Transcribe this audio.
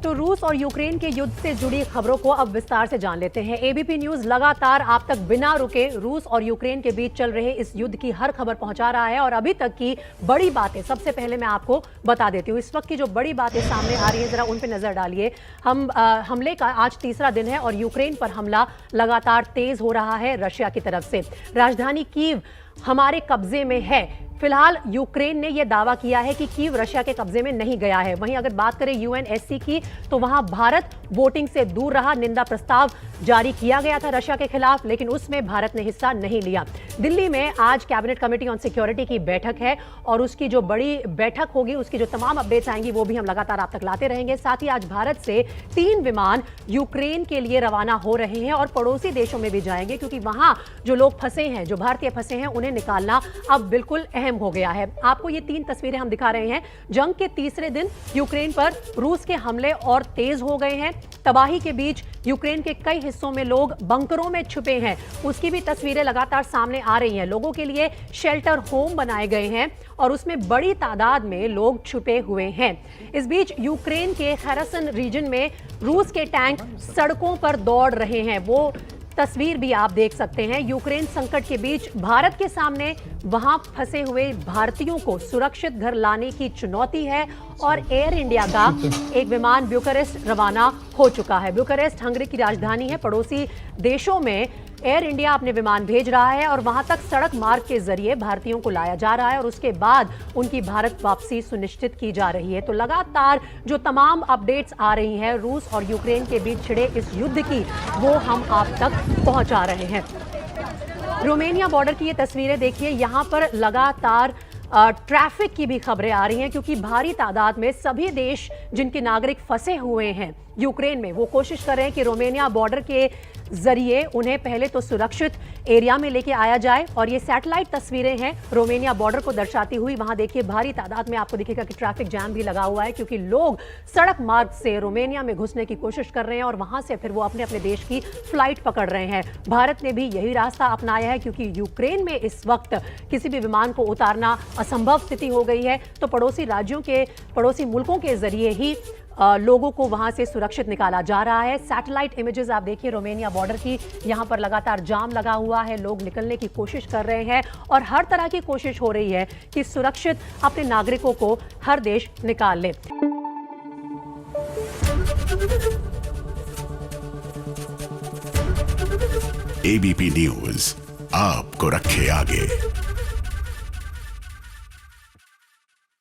तो रूस और यूक्रेन के युद्ध से जुड़ी खबरों को अब विस्तार से जान लेते हैं। एबीपी न्यूज लगातार आप तक बिना रुके रूस और यूक्रेन के बीच चल रहे इस युद्ध की हर खबर पहुंचा रहा है और अभी तक की बड़ी बातें सबसे पहले मैं आपको बता देती हूँ। इस वक्त की जो बड़ी बातें सामने आ रही है जरा उन पर नजर डालिए। हमले का आज तीसरा दिन है और यूक्रेन पर हमला लगातार तेज हो रहा है रशिया की तरफ से। राजधानी कीव हमारे कब्जे में है। फिलहाल यूक्रेन ने यह दावा किया है कि कीव रशिया के कब्जे में नहीं गया है। वहीं अगर बात करें यूएनएससी की तो वहां भारत वोटिंग से दूर रहा। निंदा प्रस्ताव जारी किया गया था रशिया के खिलाफ, लेकिन उसमें भारत ने हिस्सा नहीं लिया। दिल्ली में आज कैबिनेट कमेटी ऑन सिक्योरिटी की बैठक है और उसकी जो बड़ी बैठक होगी उसकी जो तमाम अपडेट्स आएंगी वो भी हम लगातार आप तक लाते रहेंगे। साथ ही आज भारत से 3 विमान यूक्रेन के लिए रवाना हो रहे हैं और पड़ोसी देशों में भी जाएंगे, क्योंकि वहां जो लोग फंसे हैं, जो भारतीय फंसे हैं, उन्हें निकालना अब बिल्कुल अहम हो गया है। आपको ये 3 तस्वीरें हम दिखा रहे हैं। जंग के तीसरे दिन यूक्रेन पर रूस के हमले और तेज हो गए हैं। तबाही के बीच यूक्रेन के कई हिस्सों में लोग बंकरों में छुपे हैं, उसकी भी तस्वीरें लगातार सामने आ रही हैं। लोगों के लिए शेल्टर होम बनाए गए हैं और उसमें बड़ी तादाद में लोग छुपे हुए हैं। इस बीच यूक्रेन के खैरसन रीजन में रूस के टैंक सड़कों पर दौड़ रहे हैं। वो तस्वीर भी आप देख सकते हैं। यूक्रेन संकट के बीच भारत के सामने वहां फंसे हुए भारतीयों को सुरक्षित घर लाने की चुनौती है और एयर इंडिया का एक विमान ब्यूकारेस्ट रवाना हो चुका है। ब्यूकारेस्ट हंगरी की राजधानी है। पड़ोसी देशों में एयर इंडिया अपने विमान भेज रहा है और वहां तक सड़क मार्ग के जरिए भारतीयों को लाया जा रहा है और उसके बाद उनकी भारत वापसी सुनिश्चित की जा रही है। तो लगातार जो तमाम अपडेट्स आ रही हैं रूस और यूक्रेन के बीच छिड़े इस युद्ध की, वो हम आप तक पहुंचा रहे हैं। रोमानिया बॉर्डर की ये तस्वीरें देखिए। यहां पर लगातार ट्रैफिक की भी खबरें आ रही हैं, क्योंकि भारी तादाद में सभी देश जिनके नागरिक फंसे हुए हैं यूक्रेन में, वो कोशिश कर रहे हैं कि रोमानिया बॉर्डर के जरिए उन्हें पहले तो सुरक्षित एरिया में लेके आया जाए। और ये सैटेलाइट तस्वीरें हैं रोमानिया बॉर्डर को दर्शाती हुई। वहां देखिए भारी तादाद में आपको दिखेगा कि ट्रैफिक जैम भी लगा हुआ है, क्योंकि लोग सड़क मार्ग से रोमानिया में घुसने की कोशिश कर रहे हैं और वहां से फिर वो अपने अपने देश की फ्लाइट पकड़ रहे हैं। भारत ने भी यही रास्ता अपनाया है, क्योंकि यूक्रेन में इस वक्त किसी भी विमान को उतारना असंभव स्थिति हो गई है। तो पड़ोसी राज्यों के, पड़ोसी मुल्कों के जरिए ही लोगों को वहां से सुरक्षित निकाला जा रहा है। सैटेलाइट इमेजेस आप देखिए रोमानिया बॉर्डर की। यहां पर लगातार जाम लगा हुआ है, लोग निकलने की कोशिश कर रहे हैं और हर तरह की कोशिश हो रही है कि सुरक्षित अपने नागरिकों को हर देश निकाल ले। एबीपी न्यूज आपको रखे आगे।